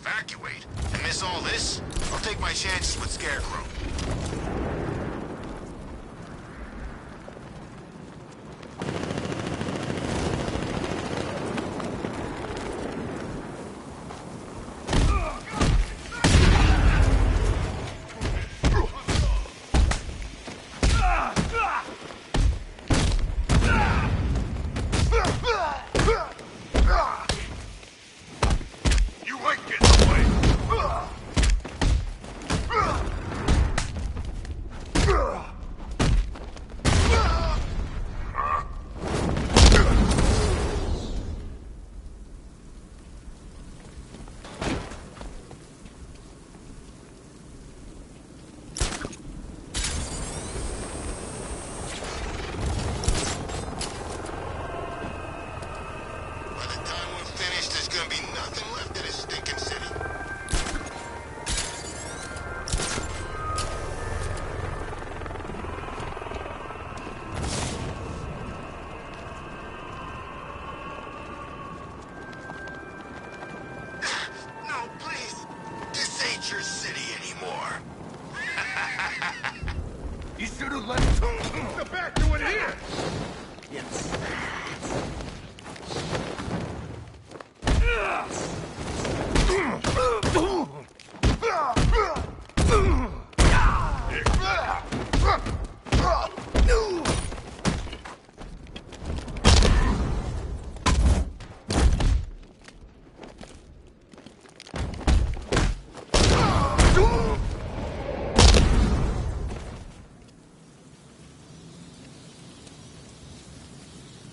evacuate. And miss all this? I'll take my chances with Scarecrow. You should have left the back door in here! Yes.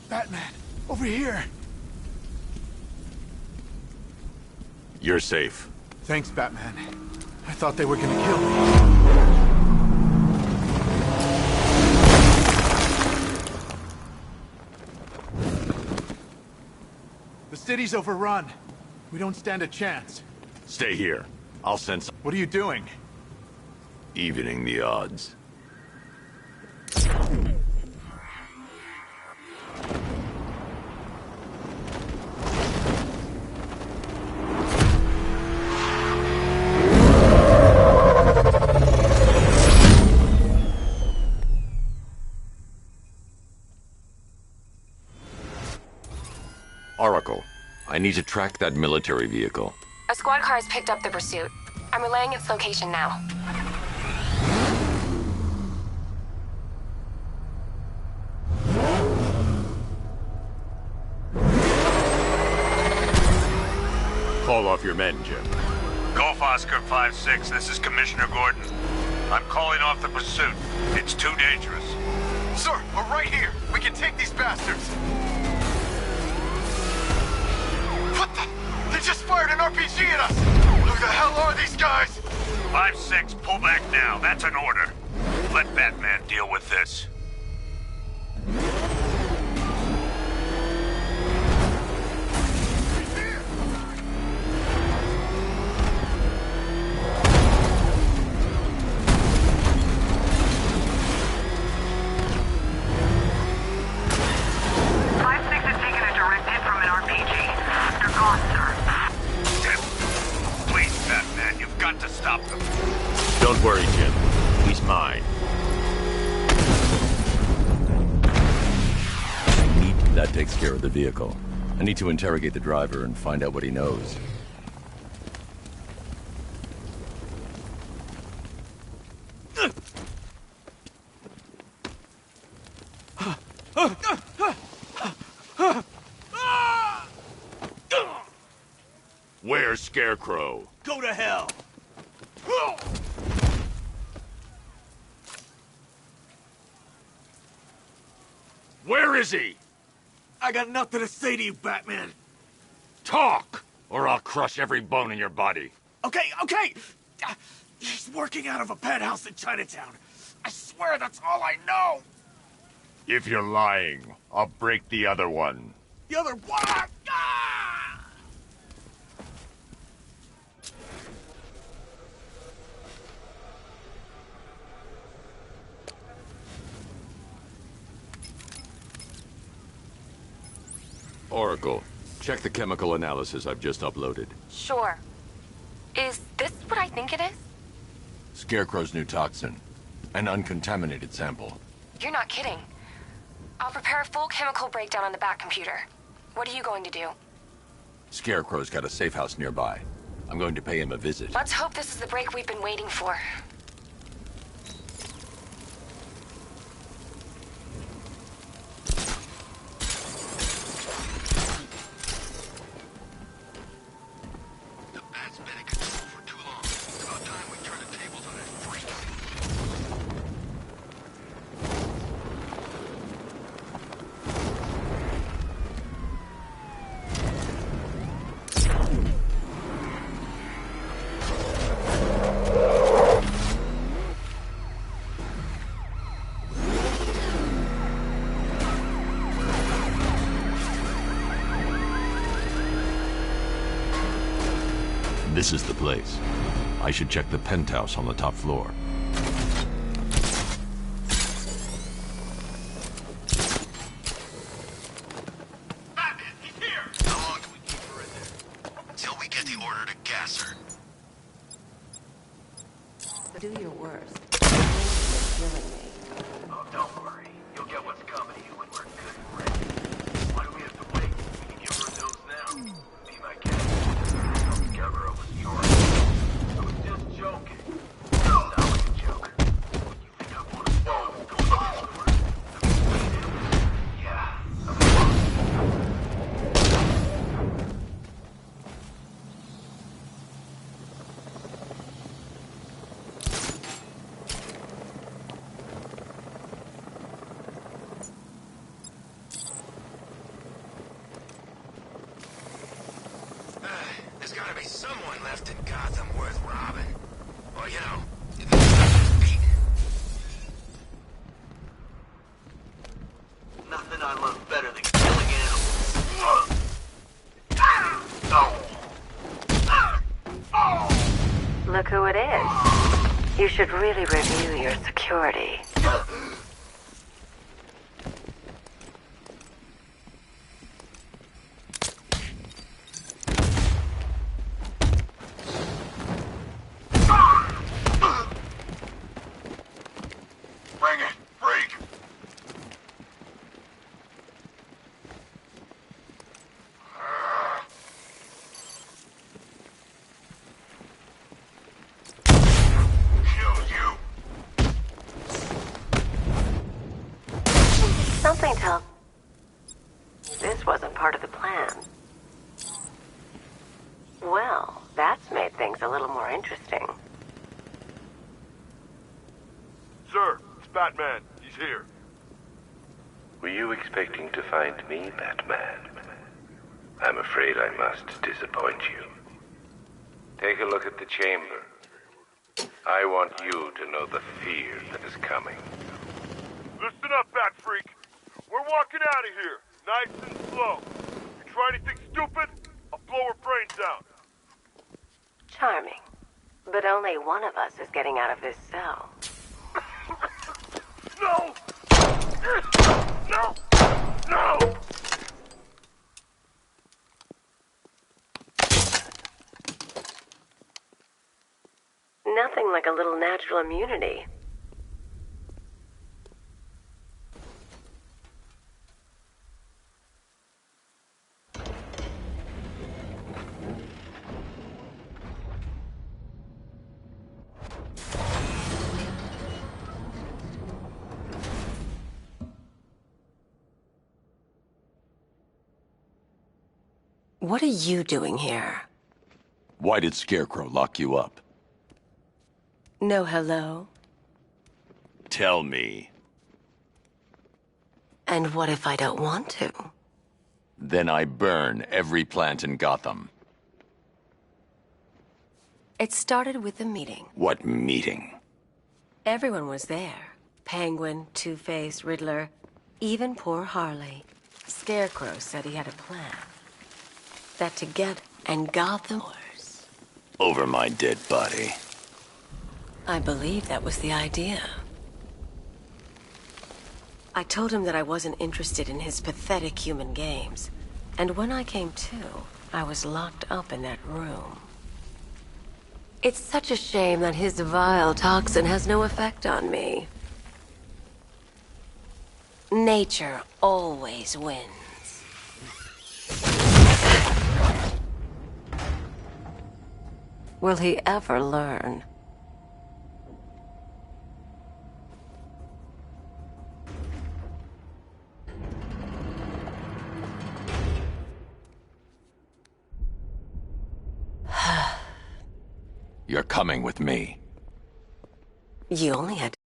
Batman, over here! You're safe. Thanks, Batman. I thought they were gonna kill me. The city's overrun. We don't stand a chance. Stay here. I'll send some... What are you doing? Evening the odds. Oracle, I need to track that military vehicle. A squad car has picked up the pursuit. I'm relaying its location now. Call off your men, Jim. Golf Oscar 5-6, this is Commissioner Gordon. I'm calling off the pursuit. It's too dangerous. Sir, we're right here. We can take these bastards. What the? They just fired an RPG at us! Who the hell are these guys? 5-6, pull back now. That's an order. Let Batman deal with this. Don't worry, Jim. He's mine. That takes care of the vehicle. I need to interrogate the driver and find out what he knows. Where's Scarecrow? Go to hell! Where is he? I got nothing to say to you, Batman. Talk, or I'll crush every bone in your body. Okay. He's working out of a penthouse in Chinatown. I swear that's all I know. If you're lying, I'll break the other one. The other one. Ah! Oracle, check the chemical analysis I've just uploaded. Sure. Is this what I think it is? Scarecrow's new toxin. An uncontaminated sample. You're not kidding. I'll prepare a full chemical breakdown on the back computer. What are you going to do? Scarecrow's got a safe house nearby. I'm going to pay him a visit. Let's hope this is the break we've been waiting for. The bat's been in control for too long. It's about time we turn the tables on that freak. This is the place. I should check the penthouse on the top floor. Batman, he's here! How long do we keep her in there? Until we get the order to gas her. Do your worst. You're killing me. Oh, don't worry. You'll get what's coming to you when we're good and ready. Why do we have to wait? We can give her a dose now. Be my guest. Discover was yours. I was just joking. Not like a joke. You think I want to follow what's going on? Yeah. There's gotta be someone left in Gotham worth robbing. Or, you know, beating. Nothing I love better than killing animals. Look who it is. You should really review your security. Bring it, freak! Kill you! Something tells this wasn't part of the plan. Well, that's made things a little more interesting. Sir, it's Batman. He's here. Were you expecting to find me, Batman? I'm afraid I must disappoint you. Take a look at the chamber. I want you to know the fear that is coming. Listen up, Bat Freak. We're walking out of here, nice and slow. You try anything stupid, I'll blow her brains out. Charming. But only one of us is getting out of this cell. No! No! No! Nothing like a little natural immunity. What are you doing here? Why did Scarecrow lock you up? No hello? Tell me. And what if I don't want to? Then I burn every plant in Gotham. It started with a meeting. What meeting? Everyone was there. Penguin, Two-Face, Riddler, even poor Harley. Scarecrow said he had a plan. That together and Gotham was. Over my dead body. I believe that was the idea. I told him that I wasn't interested in his pathetic human games. And when I came to, I was locked up in that room. It's such a shame that his vile toxin has no effect on me. Nature always wins. Will he ever learn? You're coming with me. You only had to...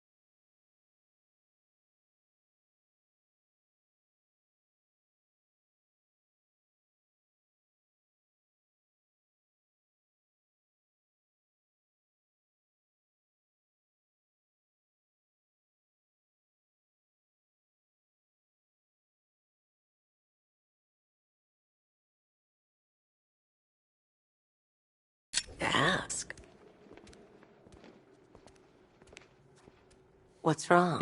ask. What's wrong?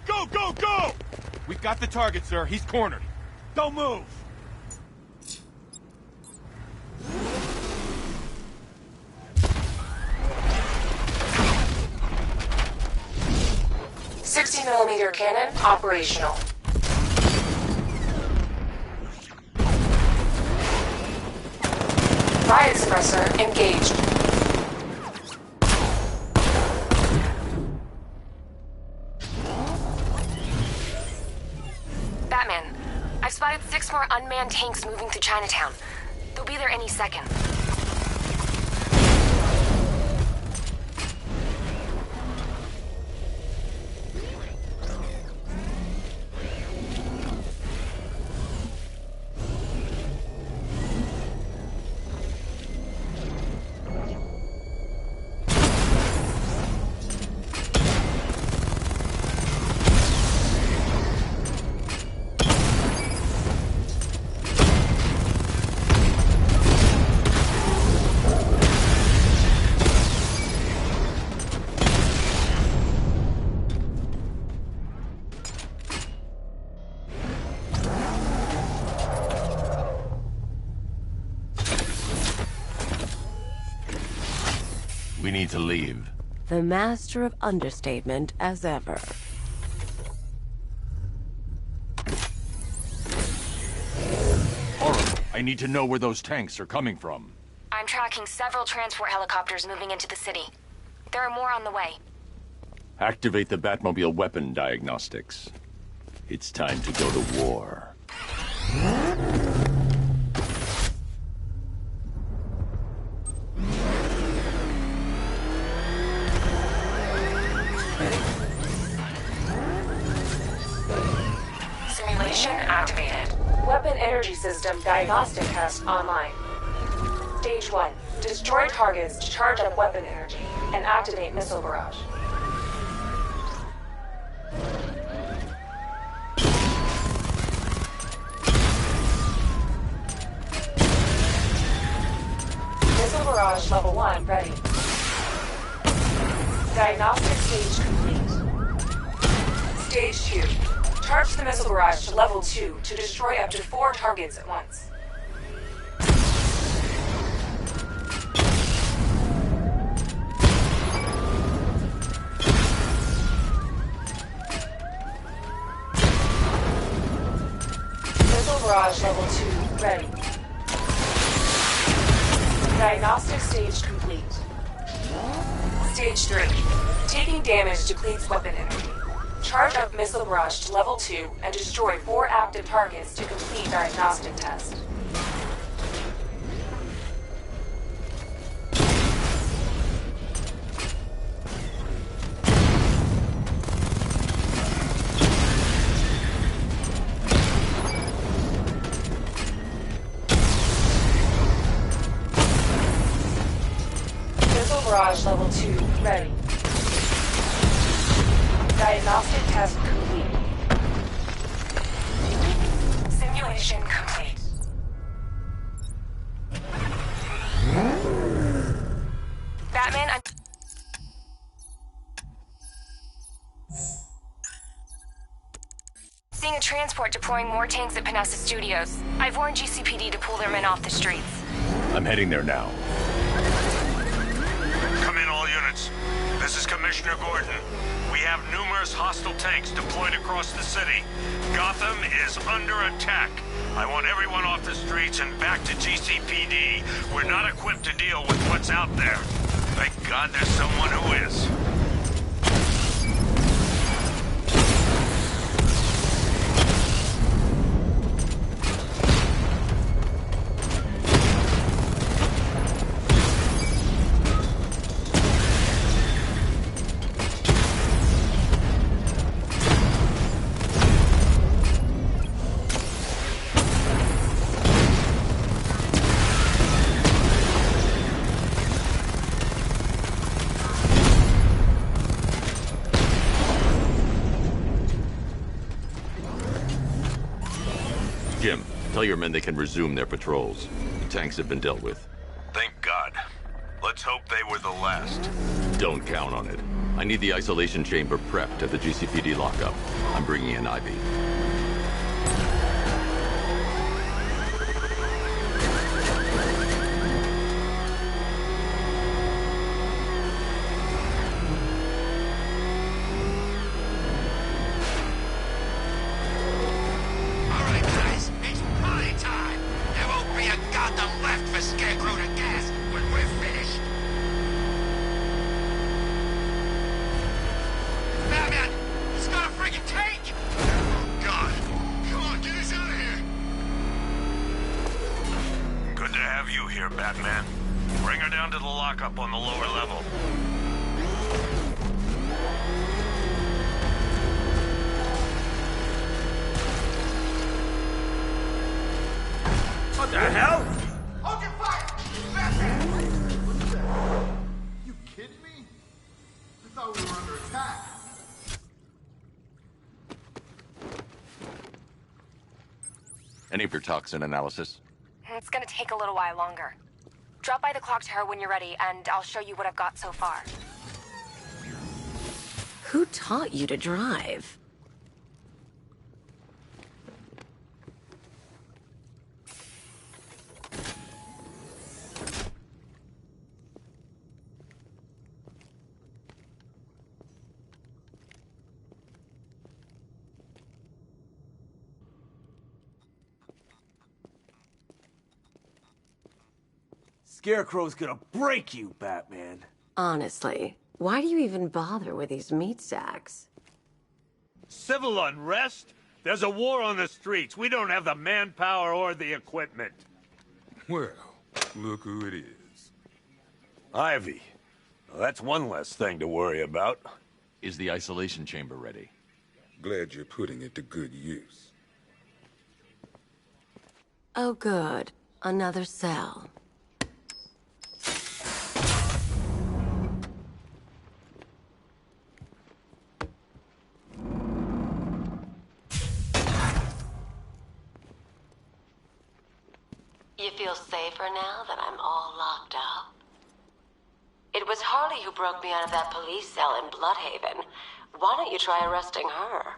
Go, go, go! We've got the target, sir. He's cornered. Don't move! .60mm cannon operational. Riot suppressor engaged. Batman, I've spotted 6 more unmanned tanks moving through Chinatown. They'll be there any second. We need to leave. The master of understatement as ever. Oracle, I need to know where those tanks are coming from. I'm tracking several transport helicopters moving into the city. There are more on the way. Activate the Batmobile weapon diagnostics. It's time to go to war. Simulation activated. Weapon energy system diagnostic test online. Stage 1. Destroy targets to charge up weapon energy and activate missile barrage. Missile barrage level 1 ready. Diagnostic stage complete. Stage 2. Charge the missile barrage to level 2 to destroy up to 4 targets at once. Missile barrage level 2 ready. Diagnostic stage complete. Stage 3. Taking damage depletes weapon energy. Charge up missile barrage to level 2 and destroy 4 active targets to complete diagnostic test. Missile barrage level 2 ready. Diagnostic test complete. Simulation complete. Batman, transport deploying more tanks at Panessa Studios. I've warned GCPD to pull their men off the streets. I'm heading there now. Come in, all units. This is Commissioner Gordon. We have numerous hostile tanks deployed across the city. Gotham is under attack. I want everyone off the streets and back to GCPD. We're not equipped to deal with what's out there. Thank God there's someone who is. Jim, tell your men they can resume their patrols. The tanks have been dealt with. Thank God. Let's hope they were the last. Don't count on it. I need the isolation chamber prepped at the GCPD lockup. I'm bringing in Ivy. All right, guys, it's party time. There won't be a Gotham left for Scarecrow to gas when we're finished. Batman, he's got a friggin' tank! Oh, God. Come on, get us out of here. Good to have you here, Batman. Bring her down to the lockup on the lower level. What the hell? Hold your fire! Batman! You kidding me? I thought we were under attack. Any of your toxin analysis? It's gonna take a little while longer. Drop by the clock tower when you're ready, and I'll show you what I've got so far. Who taught you to drive? Scarecrow's gonna break you, Batman. Honestly, why do you even bother with these meat sacks? Civil unrest? There's a war on the streets. We don't have the manpower or the equipment. Well, look who it is. Ivy. Well, that's one less thing to worry about. Is the isolation chamber ready? Glad you're putting it to good use. Oh, good. Another cell. You feel safer now that I'm all locked up? It was Harley who broke me out of that police cell in Bloodhaven. Why don't you try arresting her?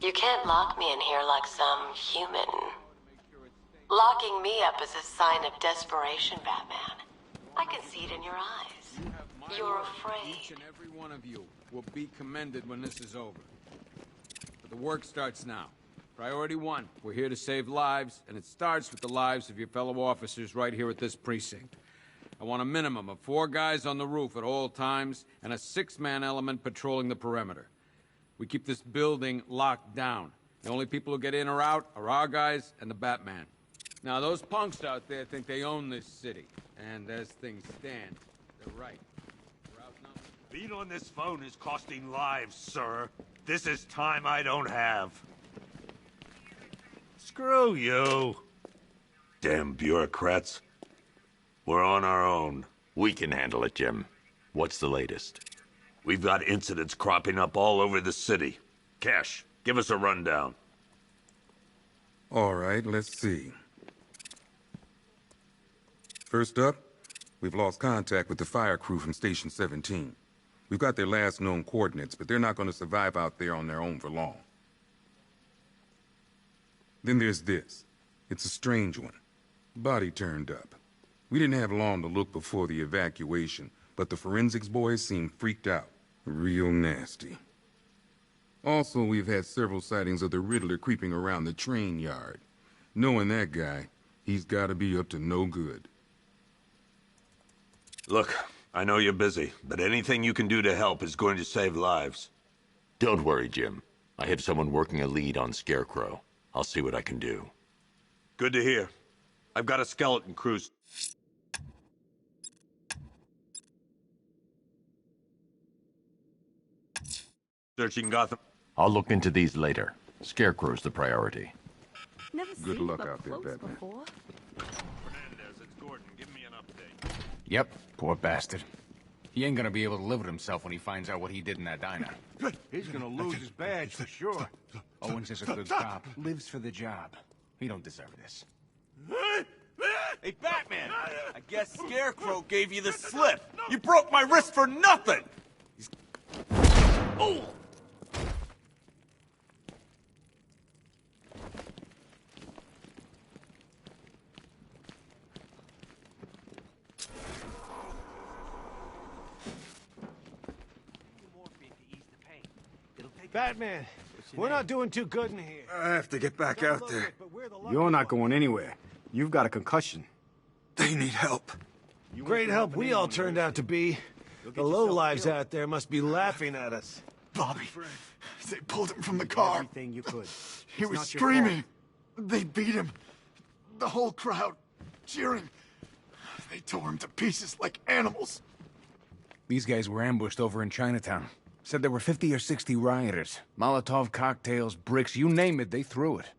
You can't lock me in here like some human. Locking me up is a sign of desperation, Batman. I can see it in your eyes. You're afraid. Each and every one of you will be commended when this is over. But the work starts now. Priority 1, we're here to save lives, and it starts with the lives of your fellow officers right here at this precinct. I want a minimum of 4 guys on the roof at all times, and a 6-man element patrolling the perimeter. We keep this building locked down. The only people who get in or out are our guys and the Batman. Now, those punks out there think they own this city, and as things stand, they're right. We're outnumbered. Being on this phone is costing lives, sir. This is time I don't have. Screw you. Damn bureaucrats. We're on our own. We can handle it, Jim. What's the latest? We've got incidents cropping up all over the city. Cash, give us a rundown. All right, let's see. First up, we've lost contact with the fire crew from Station 17. We've got their last known coordinates, but they're not going to survive out there on their own for long. Then there's this. It's a strange one. Body turned up. We didn't have long to look before the evacuation, but the forensics boys seemed freaked out. Real nasty. Also, we've had several sightings of the Riddler creeping around the train yard. Knowing that guy, he's gotta be up to no good. Look, I know you're busy, but anything you can do to help is going to save lives. Don't worry, Jim. I have someone working a lead on Scarecrow. I'll see what I can do. Good to hear. I've got a skeleton crew. Searching Gotham. I'll look into these later. Scarecrow's the priority. Good luck out there, Batman. Fernandez, it's Gordon. Give me an update. Yep, poor bastard. He ain't gonna be able to live with himself when he finds out what he did in that diner. He's gonna lose his badge for sure. Owens is a good cop, lives for the job. He don't deserve this. Hey, Batman! I guess Scarecrow gave you the slip. You broke my wrist for nothing! Oh! Batman, we're not doing too good in here. I have to get back out there. You're not going anywhere. You've got a concussion. They need help. Great help we all turned out to be. The lowlives out there must be laughing at us. Bobby, they pulled him from the car. Everything you could. He was screaming. They beat him. The whole crowd cheering. They tore him to pieces like animals. These guys were ambushed over in Chinatown. Said there were 50 or 60 rioters. Molotov cocktails, bricks, you name it, they threw it.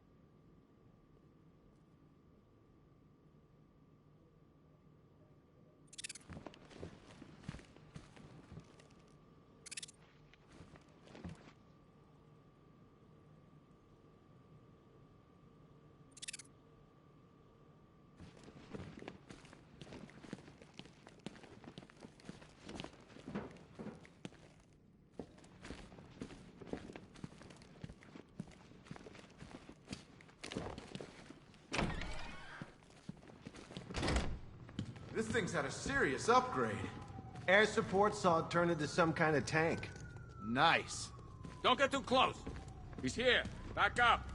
This thing's had a serious upgrade. Air support saw it turn into some kind of tank. Nice. Don't get too close. He's here. Back up.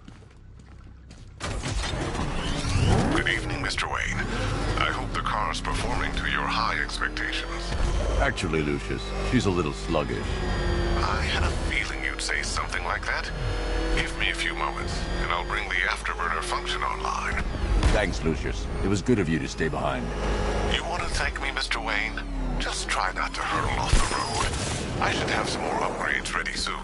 Good evening, Mr. Wayne. I hope the car's performing to your high expectations. Actually, Lucius, she's a little sluggish. I had a feeling you'd say something like that. Give me a few moments, and I'll bring the afterburner function online. Thanks, Lucius. It was good of you to stay behind. You want to thank me, Mr. Wayne? Just try not to hurtle off the road. I should have some more upgrades ready soon.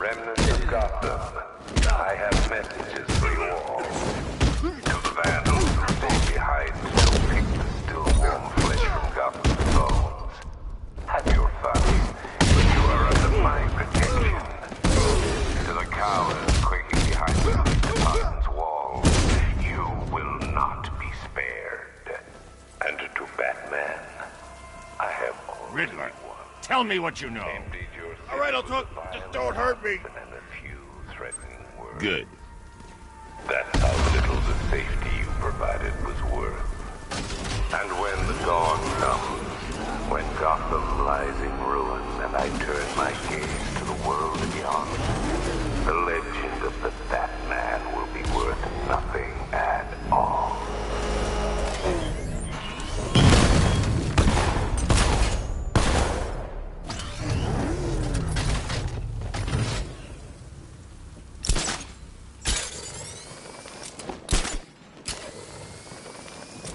Remnants of Gotham, I have messages for you all. To the vandals who stay behind to pick the still warm flesh from Gotham's bones. Have your fun, but you are under my protection. To the cowards quaking behind the department's walls, you will not be spared. And to Batman, I have only Riddler, tell me what you know. All right, I'll talk. Just don't hurt me. Good. That's how little the safety you provided was worth. And when the dawn comes, when Gotham lies in ruin and I turn my gaze to the world beyond, the legend of the Batman will be worth nothing at all.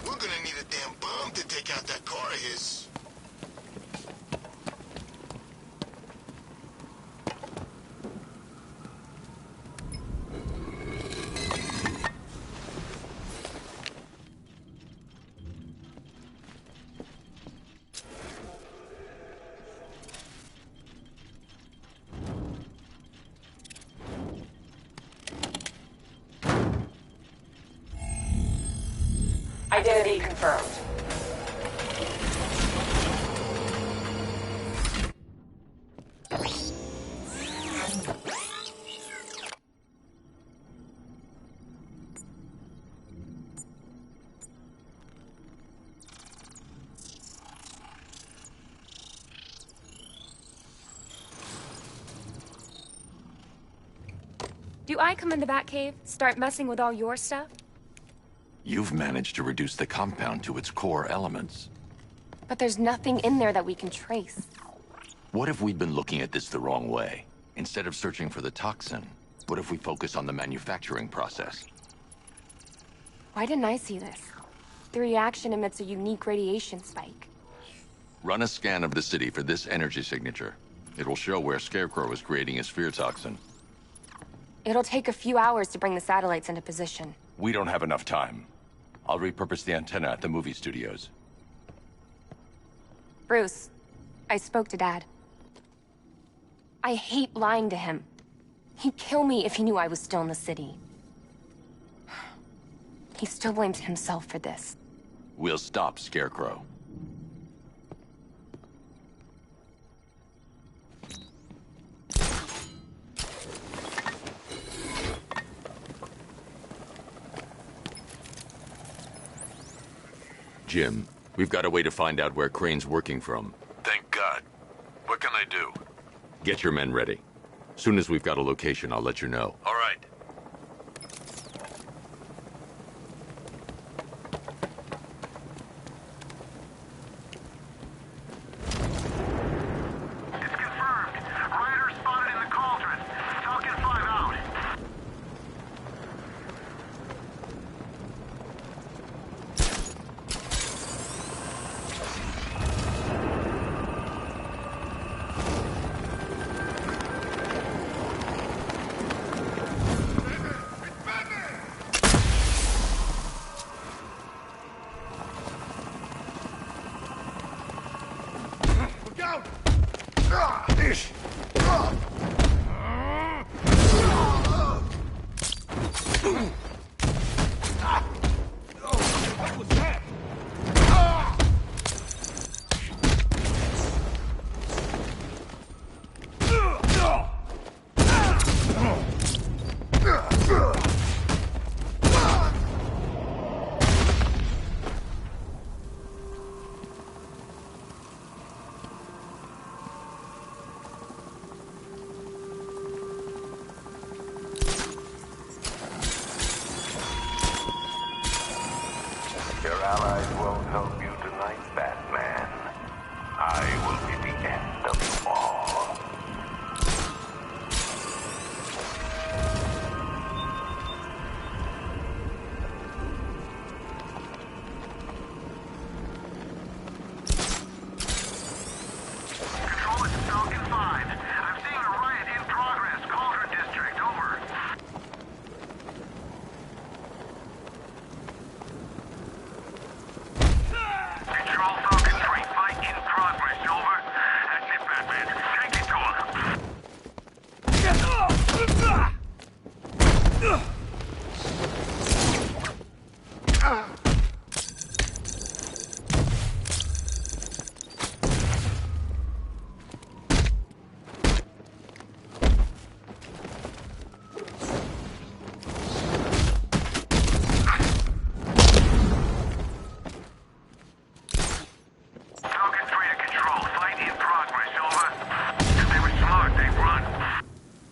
We're gonna need a damn bomb to take out that car of his. Identity confirmed. Do I come in the Batcave, start messing with all your stuff? You've managed to reduce the compound to its core elements. But there's nothing in there that we can trace. What if we'd been looking at this the wrong way? Instead of searching for the toxin, what if we focus on the manufacturing process? Why didn't I see this? The reaction emits a unique radiation spike. Run a scan of the city for this energy signature. It will show where Scarecrow is creating his fear toxin. It'll take a few hours to bring the satellites into position. We don't have enough time. I'll repurpose the antenna at the movie studios. Bruce, I spoke to Dad. I hate lying to him. He'd kill me if he knew I was still in the city. He still blames himself for this. We'll stop Scarecrow. Jim, we've got a way to find out where Crane's working from. Thank God. What can I do? Get your men ready. Soon as we've got a location, I'll let you know. All right. It's confirmed. Rider spotted in the cauldron. Falcon 5 out. Your allies won't help you tonight, Batman. I will be the end of you all. Control, it's Falcon 5. I'm seeing a riot in progress. Cauldron District, over. Control, Falcon 3. Fight in progress, over. That's it, Batman. Take it to him. Falcon 3 to Control. Fight in progress, over. If they were smart, they'd run.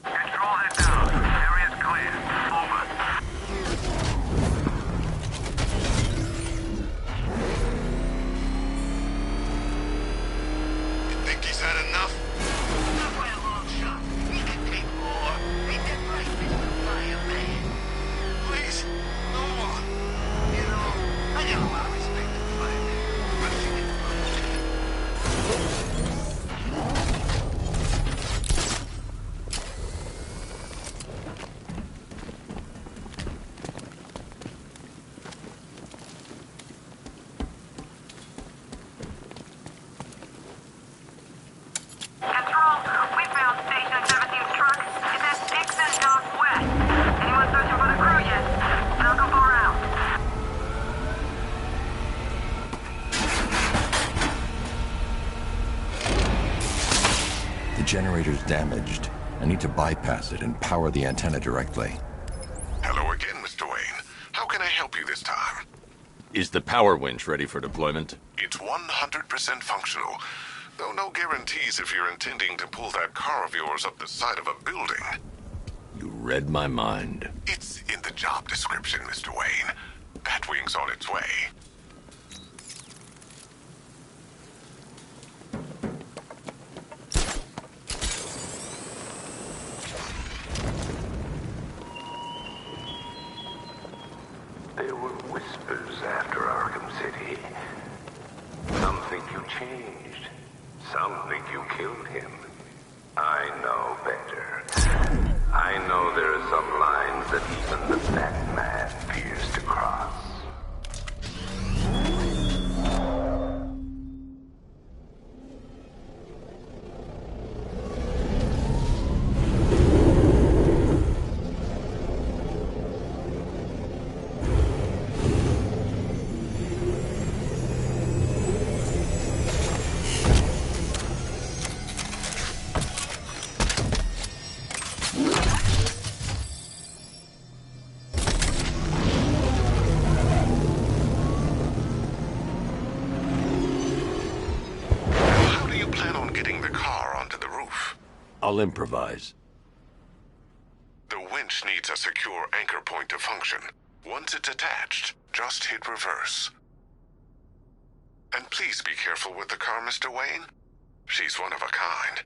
Control, head down. Area's clear. Over. You think he's had enough? Not by a long shot. He can take more. Ain't that right, Mr. Fireman? Please, no more. You know, I got a lot of respect for firemen. But you can Control, we found Station 17's truck. It's at Dixon Dock West. Anyone searching for the crew yet? Falcon 4 out. The generator's damaged. I need to bypass it and power the antenna directly. Hello again, Mr. Wayne. How can I help you this time? Is the power winch ready for deployment? It's 100% functional. Though no guarantees if you're intending to pull that car of yours up the side of a building. You read my mind. It's in the job description, Mr. Wayne. Batwing's on its way. There were whispers after Arkham City. Some think you changed. Some think you killed him. I know better. I know there are some lines that even the Batman fears to cross. I'll improvise. The winch needs a secure anchor point to function. Once it's attached, just hit reverse. And please be careful with the car, Mr. Wayne. She's one of a kind.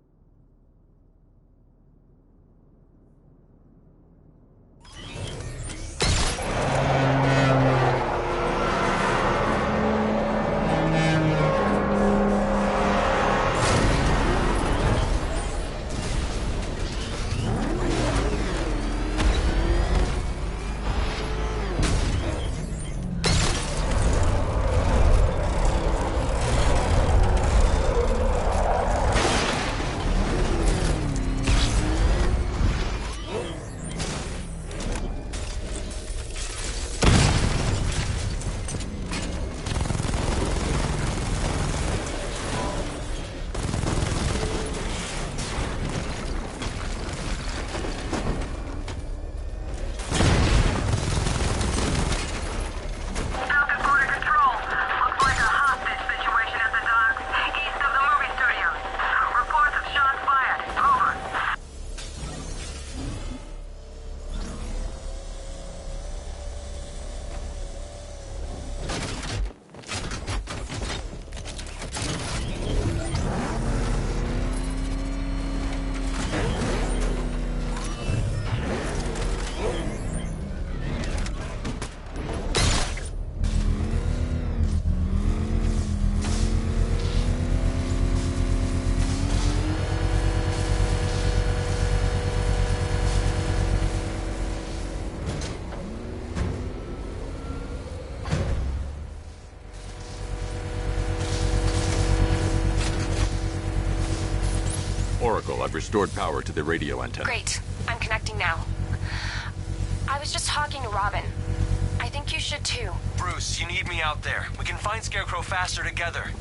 Oracle, I've restored power to the radio antenna. Great. I'm connecting now. I was just talking to Robin. I think you should too. Bruce, you need me out there. We can find Scarecrow faster together.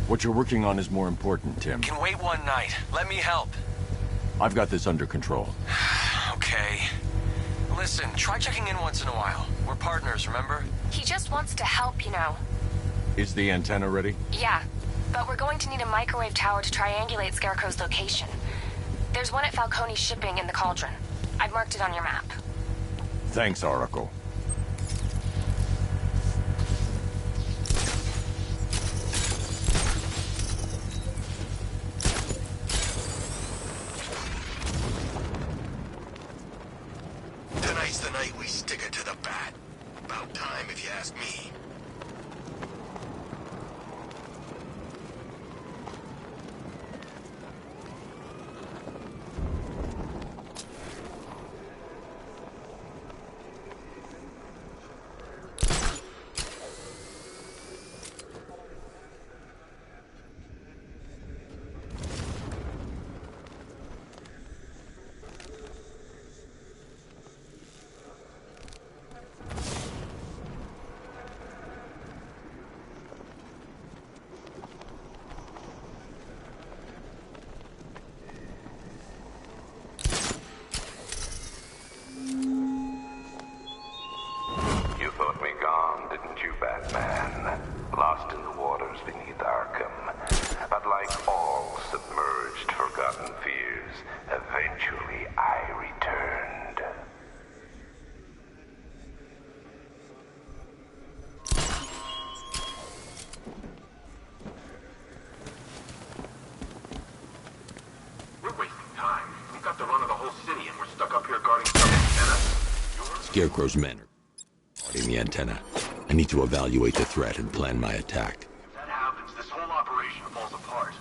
What you're working on is more important, Tim. Can wait one night. Let me help. I've got this under control. Okay. Listen, try checking in once in a while. We're partners, remember? He just wants to help, you know. Is the antenna ready? Yeah. But we're going to need a microwave tower to triangulate Scarecrow's location. There's one at Falcone's shipping in the Cauldron. I've marked it on your map. Thanks, Oracle. Tonight's the night we stick it to the bat. About time, if you ask me. Scarecrow's men are guarding the antenna. I need to evaluate the threat and plan my attack. If that happens, this whole operation falls apart.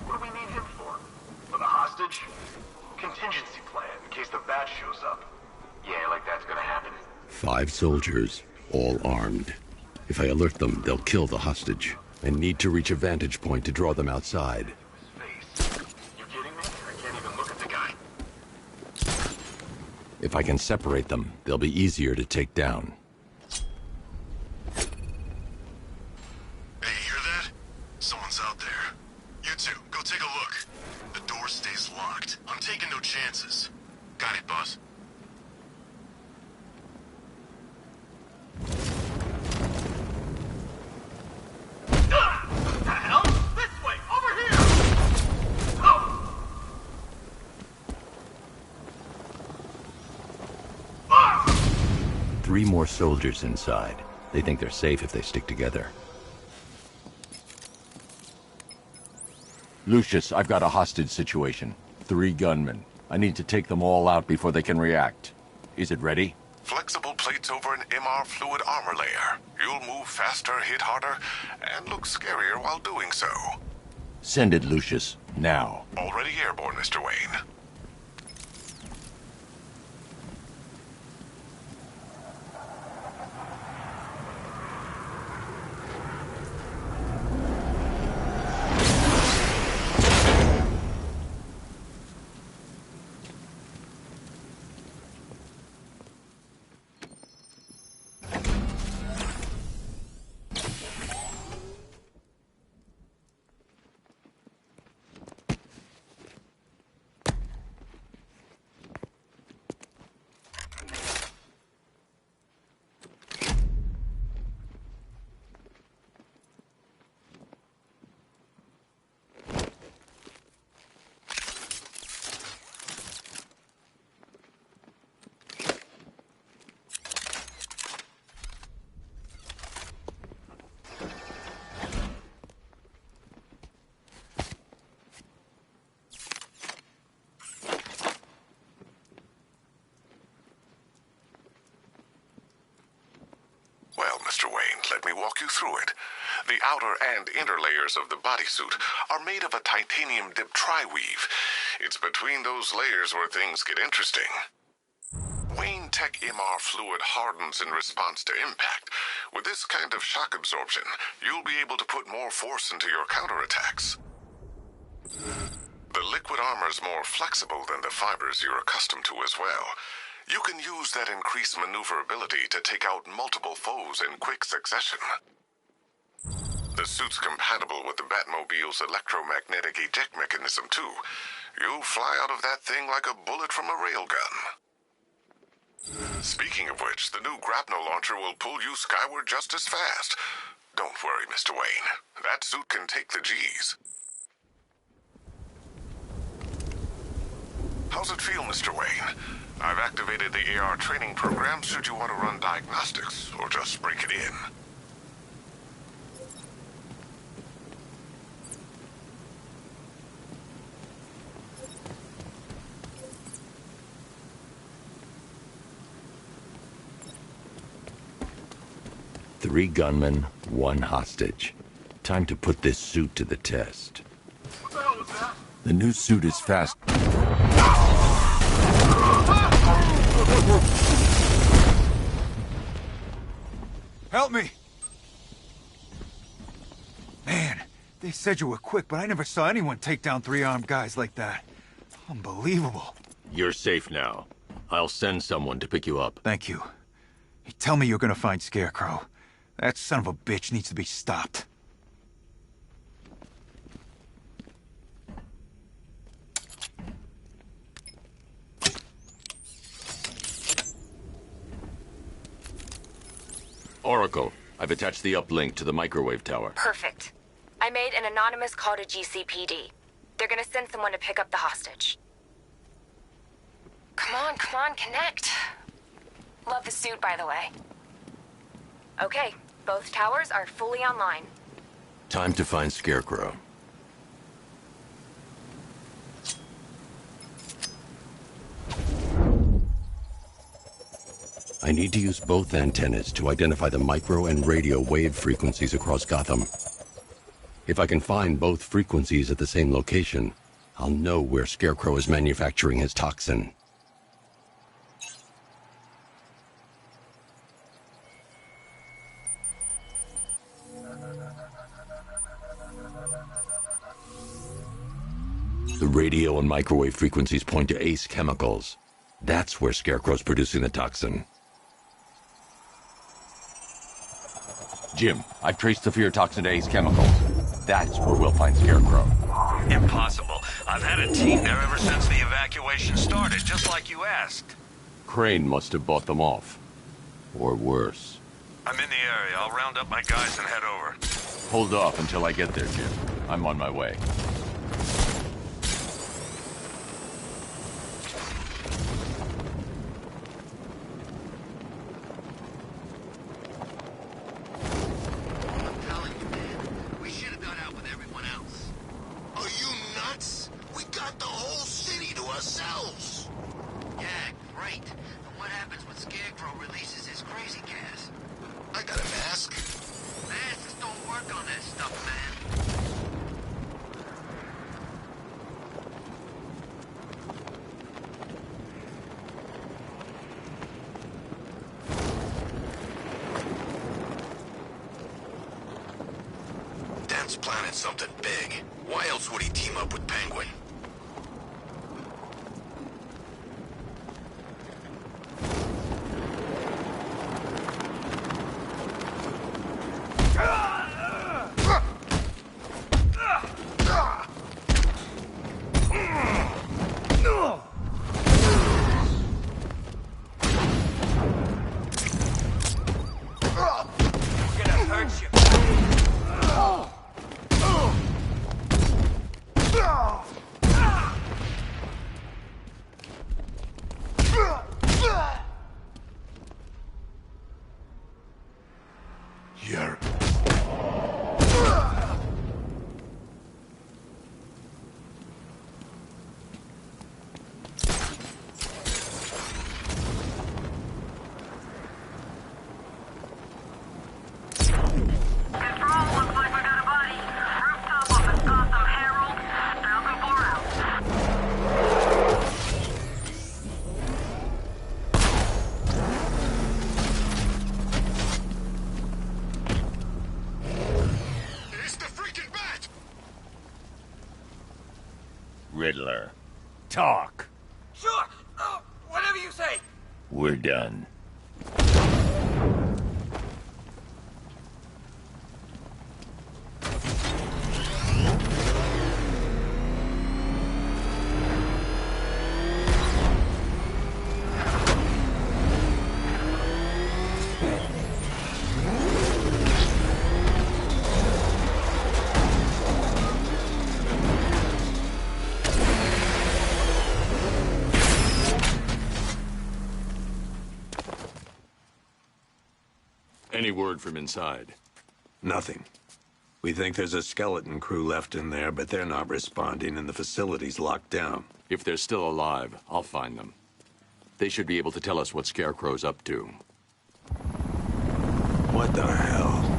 What do we need him for? For the hostage? Contingency plan, in case the bat shows up. Yeah, like that's gonna happen. 5 soldiers, all armed. If I alert them, they'll kill the hostage. I need to reach a vantage point to draw them outside. You kidding me? I can't even look at the guy. If I can separate them, they'll be easier to take down. Hey, you hear that? Someone's out there. You two, go take a look. The door stays locked. I'm taking no chances. Got it, boss. The hell? This way! Over here! Oh! 3 more soldiers inside. They think they're safe if they stick together. Lucius, I've got a hostage situation. 3 gunmen. I need to take them all out before they can react. Is it ready? Flexible plates over an MR fluid armor layer. You'll move faster, hit harder, and look scarier while doing so. Send it, Lucius. Now. Already airborne, Mr. Wayne. Well, Mr. Wayne, let me walk you through it. The outer and inner layers of the bodysuit are made of a titanium-dipped tri-weave. It's between those layers where things get interesting. Wayne Tech MR fluid hardens in response to impact. With this kind of shock absorption, you'll be able to put more force into your counterattacks. The liquid armor's more flexible than the fibers you're accustomed to as well. You can use that increased maneuverability to take out multiple foes in quick succession. The suit's compatible with the Batmobile's electromagnetic eject mechanism, too. You'll fly out of that thing like a bullet from a railgun. Speaking of which, the new grapnel launcher will pull you skyward just as fast. Don't worry, Mr. Wayne. That suit can take the G's. How's it feel, Mr. Wayne? I've activated the AR training program should you want to run diagnostics, or just break it in. Three gunmen, 1 hostage. Time to put this suit to the test. What the hell was that? The new suit is fast. Help me! Man, they said you were quick, but I never saw anyone take down 3 armed guys like that. Unbelievable. You're safe now. I'll send someone to pick you up. Thank you. Hey, tell me you're gonna find Scarecrow. That son of a bitch needs to be stopped. Oracle, I've attached the uplink to the microwave tower. Perfect. I made an anonymous call to GCPD. They're gonna send someone to pick up the hostage. Come on, connect. Love the suit, by the way. Okay, both towers are fully online. Time to find Scarecrow. I need to use both antennas to identify the micro and radio wave frequencies across Gotham. If I can find both frequencies at the same location, I'll know where Scarecrow is manufacturing his toxin. The radio and microwave frequencies point to Ace Chemicals. That's where Scarecrow's producing the toxin. Jim, I've traced the fear toxin to Ace Chemicals. That's where we'll find Scarecrow. Impossible. I've had a team there ever since the evacuation started, just like you asked. Crane must have bought them off. Or worse. I'm in the area. I'll round up my guys and head over. Hold off until I get there, Jim. I'm on my way. Planning something big. Why else would he team up with Penguin? Riddler. Talk. Sure. Whatever you say. We're done. Any word from inside? Nothing. We think there's a skeleton crew left in there, but they're not responding and the facility's locked down. If they're still alive, I'll find them. They should be able to tell us what Scarecrow's up to. What the hell?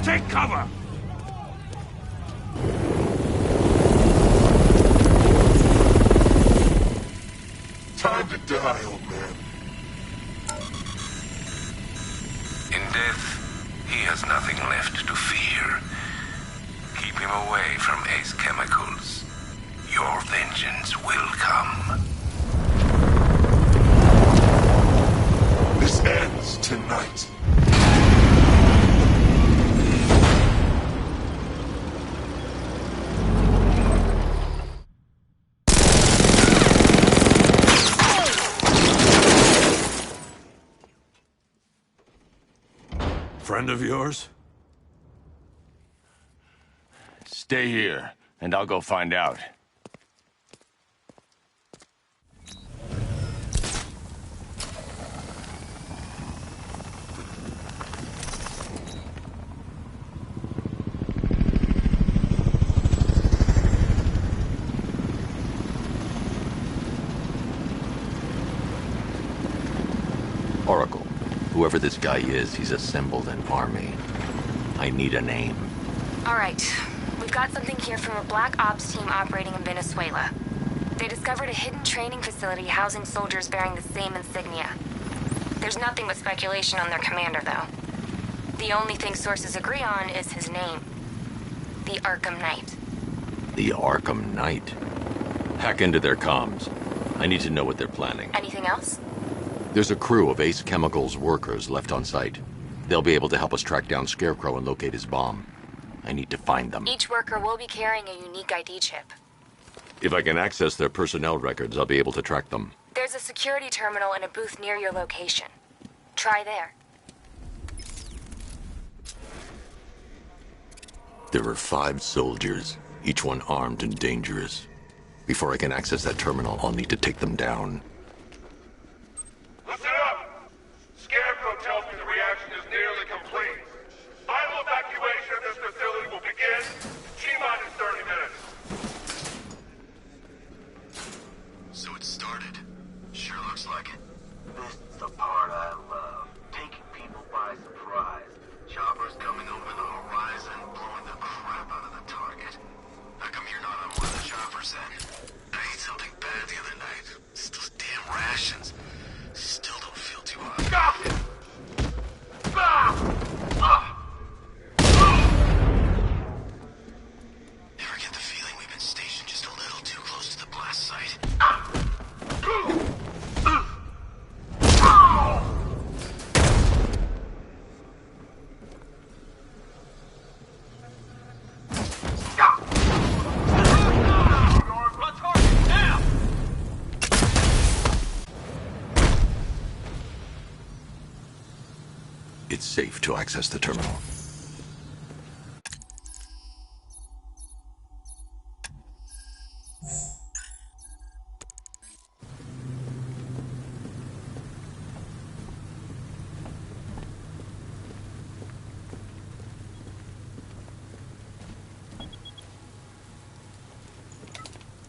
Take cover! Time to die, old man. In death, he has nothing left to fear. Keep him away from Ace Chemicals. Your vengeance will come. This ends tonight. Friend of yours? Stay here, and I'll go find out. Oracle, whoever this guy is, he's assembled an army. I need a name. All right. We've got something here from a Black Ops team operating in Venezuela. They discovered a hidden training facility housing soldiers bearing the same insignia. There's nothing but speculation on their commander, though. The only thing sources agree on is his name. The Arkham Knight. The Arkham Knight? Hack into their comms. I need to know what they're planning. Anything else? There's a crew of Ace Chemicals workers left on site. They'll be able to help us track down Scarecrow and locate his bomb. I need to find them. Each worker will be carrying a unique ID chip. If I can access their personnel records, I'll be able to track them. There's a security terminal in a booth near your location. Try there. There are 5 soldiers, each one armed and dangerous. Before I can access that terminal, I'll need to take them down. Listen up! Scarecrow tells me the reaction is nearly complete. Final evacuation of this facility will begin T-minus 30 minutes. So it started. Sure looks like it. This is the part I love. Taking people by surprise. Choppers coming over the horizon, blowing the crap out of the target. How come you're not on one of the choppers then? I ate something bad the other night. It's those damn rations. Still don't feel too hot. Stop it! Ever get the feeling we've been stationed just a little too close to the blast site? It's safe to access the terminal.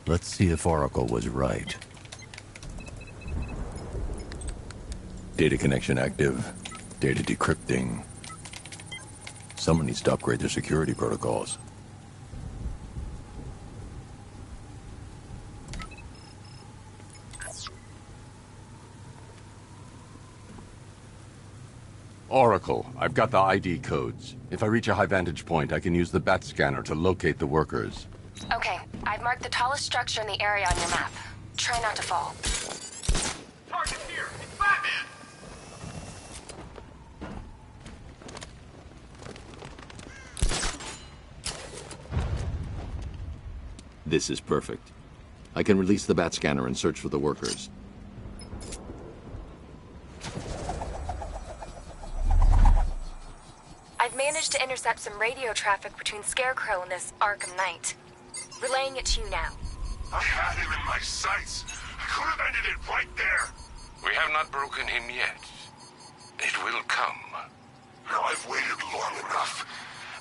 Let's see if Oracle was right. Data connection active. Data decrypting. Someone needs to upgrade their security protocols. Oracle, I've got the ID codes. If I reach a high vantage point, I can use the bat scanner to locate the workers. Okay, I've marked the tallest structure in the area on your map. Try not to fall. Target here! It's Batman! This is perfect. I can release the bat scanner and search for the workers. I've managed to intercept some radio traffic between Scarecrow and this Arkham Knight. Relaying it to you now. I had him in my sights. I could have ended it right there. We have not broken him yet. It will come. Now I've waited long enough.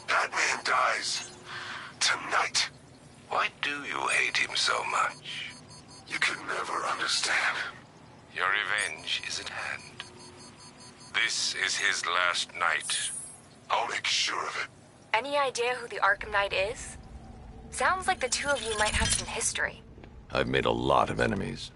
Batman dies. Tonight. Why do you hate him so much? You can never understand. Your revenge is at hand. This is his last night. I'll make sure of it. Any idea who the Arkham Knight is? Sounds like the two of you might have some history. I've made a lot of enemies.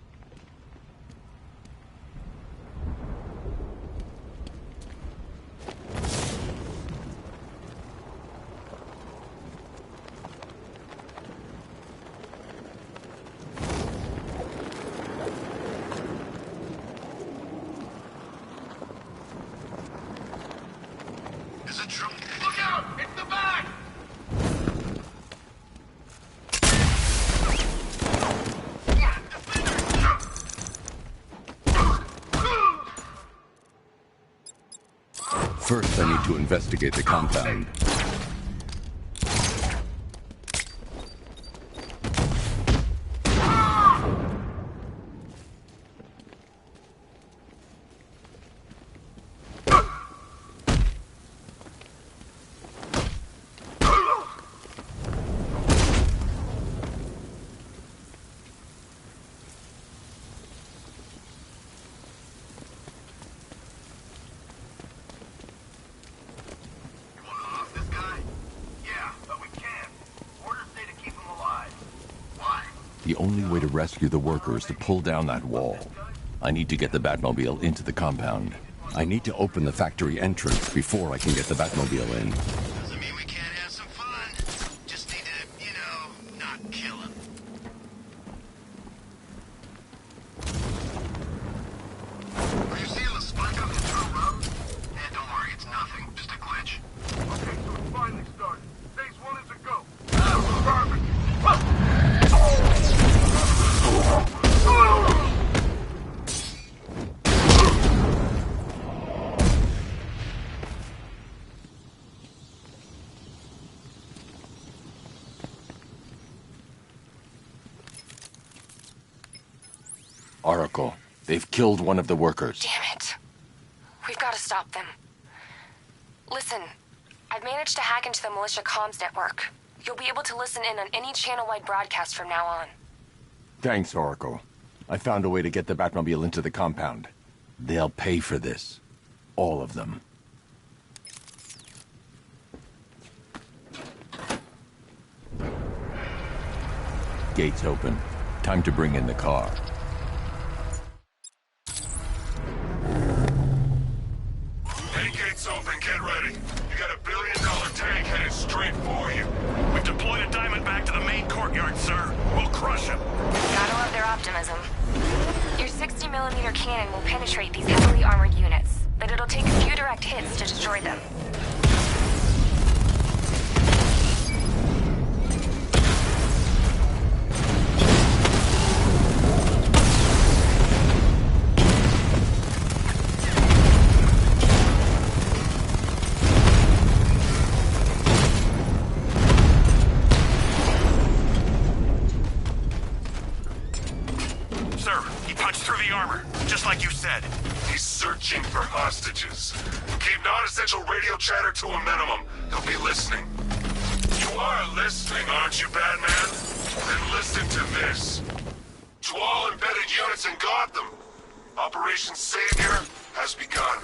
Is it true? Look out! It's the bag! First, I need to investigate the compound. only way to rescue the workers is to pull down that wall. I need to get the Batmobile into the compound. I need to open the factory entrance before I can get the Batmobile in. Doesn't mean we can't have some fun. Just need to, you know, not kill him. Are you seeing the spike on the internal road? Eh, don't worry, it's nothing. Just a glitch. Okay, so it's finally started. Phase 1 is a go. Perfect. Oracle, they've killed one of the workers. Damn it. We've got to stop them. Listen, I've managed to hack into the militia comms network. You'll be able to listen in on any channel-wide broadcast from now on. Thanks, Oracle. I found a way to get the Batmobile into the compound. They'll pay for this. All of them. Gates open. Time to bring in the car. Main gate's open, get ready. You got $1 billion tank headed straight for you. We've deployed a diamond back to the main courtyard, sir. We'll crush him. Gotta love their optimism. Your 60mm cannon will penetrate these heavily armored units, but it'll take a few direct hits to destroy them. Sir, he punched through the armor, just like you said. He's searching for hostages. Keep non-essential radio chatter to a minimum. He'll be listening. You are listening, aren't you, Batman? Then listen to this. To all embedded units in Gotham, Operation Savior has begun.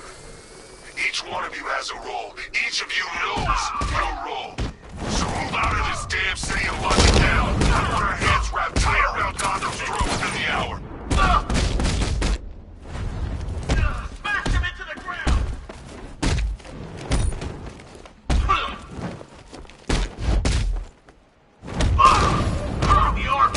Each one of you has a role. Each of you knows your role. So move out of this damn city and lock it down. I want our hands wrapped tight around Gotham's throat within the hour. Smash him into the ground! The arm!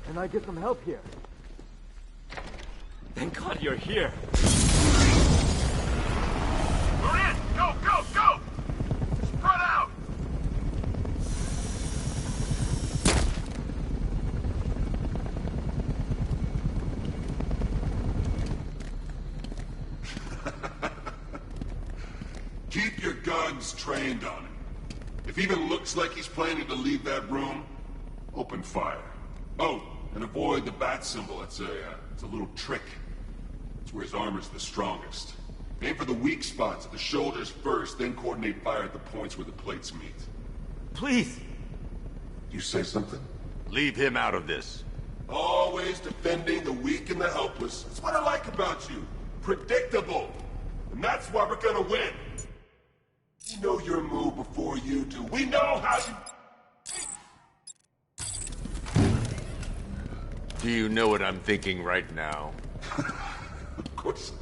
Can I get some help here? Thank God you're here. We're in! Go, go, go! Spread out! Keep your guns trained on him. If he even looks like he's planning to leave that room, open fire. Oh, and avoid the bat symbol. It's a little trick. It's where his armor's the strongest. Aim for the weak spots at the shoulders first, then coordinate fire at the points where the plates meet. Please! You say something? Leave him out of this. Always defending the weak and the helpless. That's what I like about you. Predictable. And that's why we're gonna win. We know your move before you do. We know how you... Do you know what I'm thinking right now? Of course.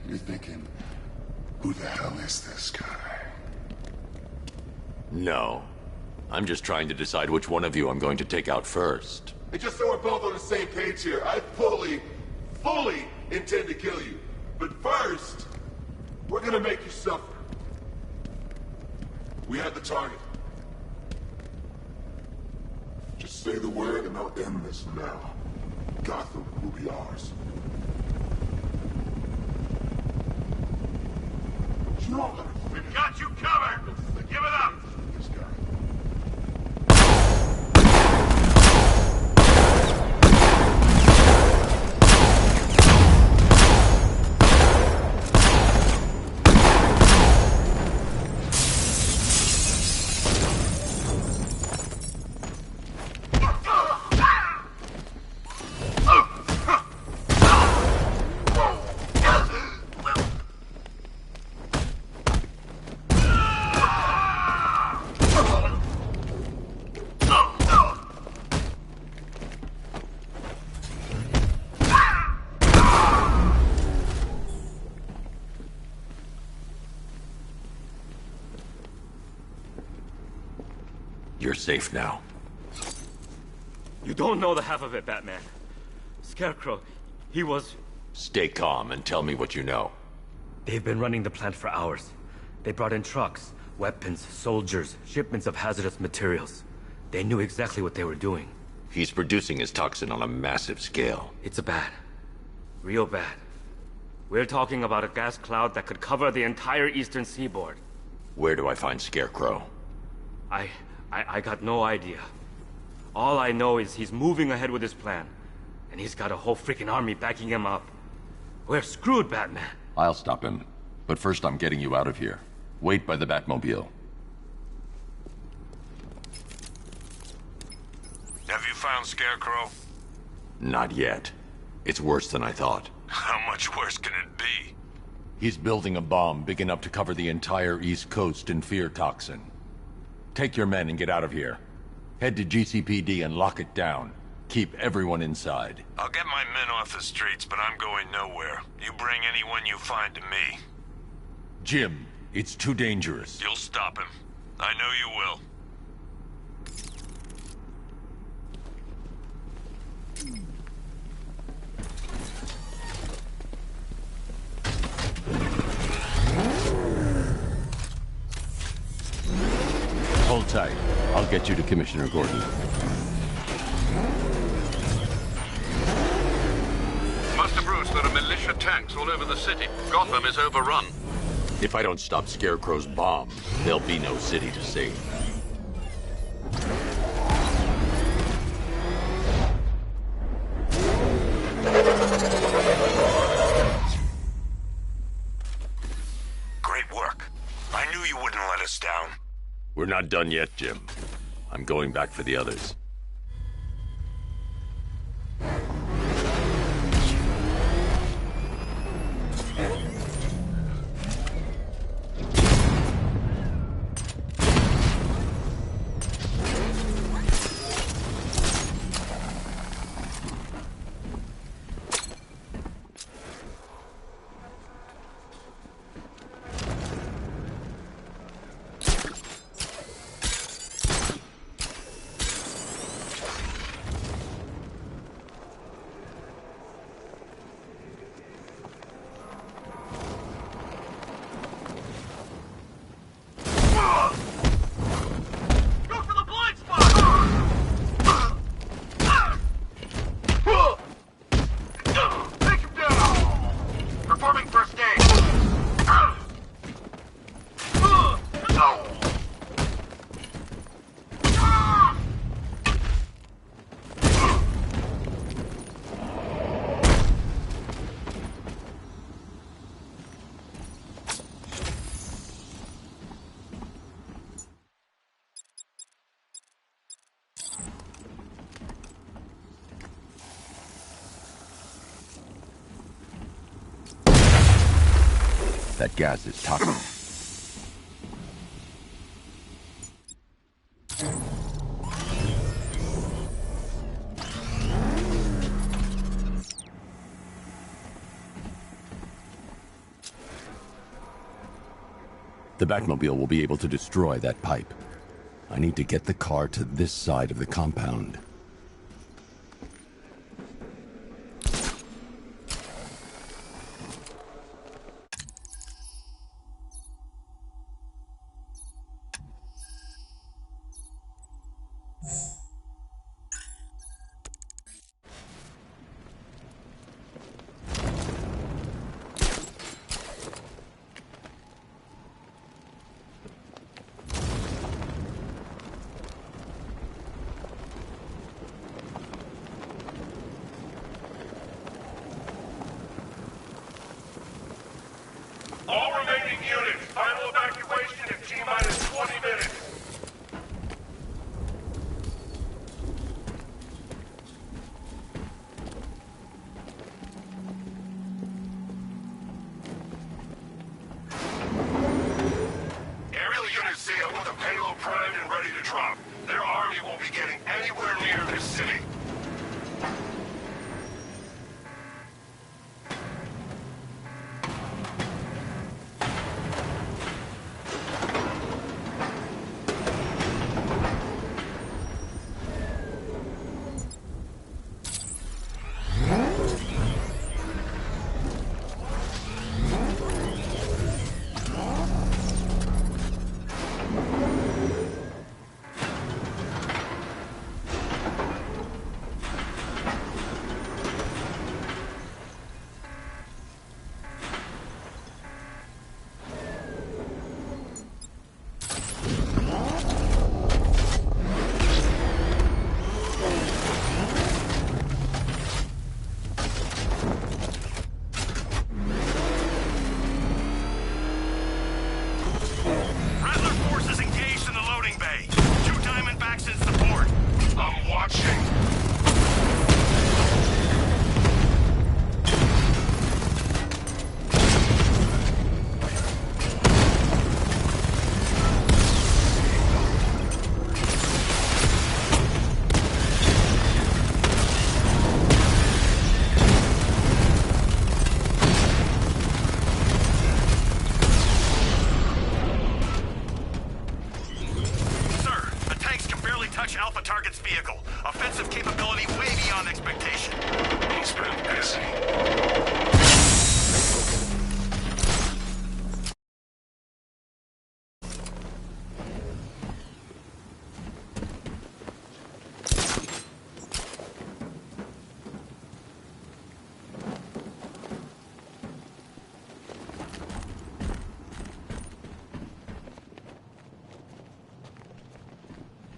You're thinking, who the hell is this guy? No. I'm just trying to decide which one of you I'm going to take out first. And just so we're both on the same page here, I fully intend to kill you. But first, we're gonna make you suffer. We have the target. Just say the word and I'll end this now. Gotham will be ours. We've got you covered! Give it up! This guy. You're safe now. You don't know the half of it, Batman. Scarecrow, he was... Stay calm and tell me what you know. They've been running the plant for hours. They brought in trucks, weapons, soldiers, shipments of hazardous materials. They knew exactly what they were doing. He's producing his toxin on a massive scale. It's bad. Real bad. We're talking about a gas cloud that could cover the entire eastern seaboard. Where do I find Scarecrow? I got no idea. All I know is he's moving ahead with his plan. And he's got a whole freaking army backing him up. We're screwed, Batman. I'll stop him. But first I'm getting you out of here. Wait by the Batmobile. Have you found Scarecrow? Not yet. It's worse than I thought. How much worse can it be? He's building a bomb big enough to cover the entire East Coast in fear toxin. Take your men and get out of here. Head to GCPD and lock it down. Keep everyone inside. I'll get my men off the streets, but I'm going nowhere. You bring anyone you find to me. Jim, it's too dangerous. You'll stop him. I know you will. Hold tight. I'll get you to Commissioner Gordon. Master Bruce, there are militia tanks all over the city. Gotham is overrun. If I don't stop Scarecrow's bomb, there'll be no city to save. Great work. I knew you wouldn't let us down. We're not done yet, Jim. I'm going back for the others. That gas is toxic. The Batmobile will be able to destroy that pipe. I need to get the car to this side of the compound. All remaining units, final evacuation in T-minus 20 minutes. Aerial units see it with a payload primed and ready to drop. Their army won't be getting anywhere near this city. Alpha target's vehicle. Offensive capability way beyond expectation. He's been busy.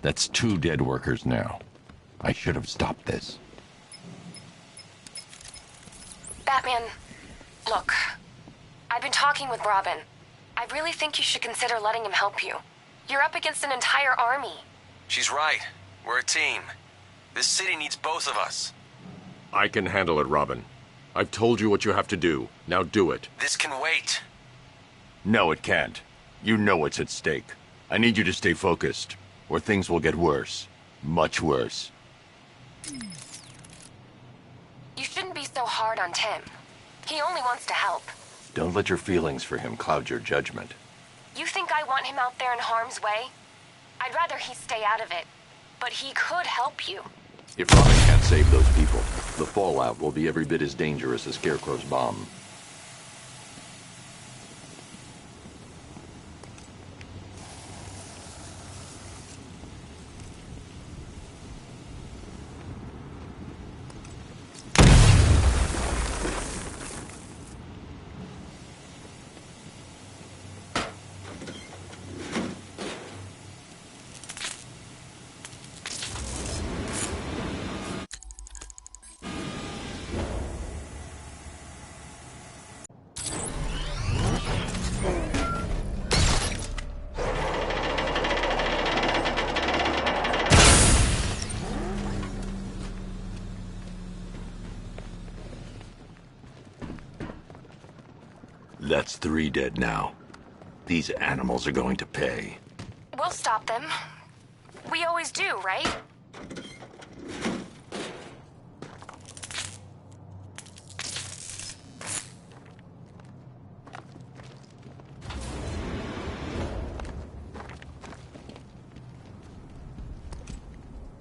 That's 2 dead workers now. I should have stopped this. Batman, look. I've been talking with Robin. I really think you should consider letting him help you. You're up against an entire army. She's right. We're a team. This city needs both of us. I can handle it, Robin. I've told you what you have to do. Now do it. This can wait. No, it can't. You know what's at stake. I need you to stay focused, or things will get worse. Much worse. You shouldn't be so hard on Tim. He only wants to help. Don't let your feelings for him cloud your judgment. You think I want him out there in harm's way? I'd rather he stay out of it. But he could help you. If Robin can't save those people, the fallout will be every bit as dangerous as Scarecrow's bomb. That's 3 dead now. These animals are going to pay. We'll stop them. We always do, right?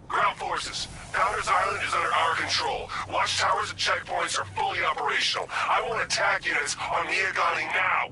Ground forces, Powder's Island is under our control. Watchtowers and checkpoints are fully operational. I want attack units on Miagani now.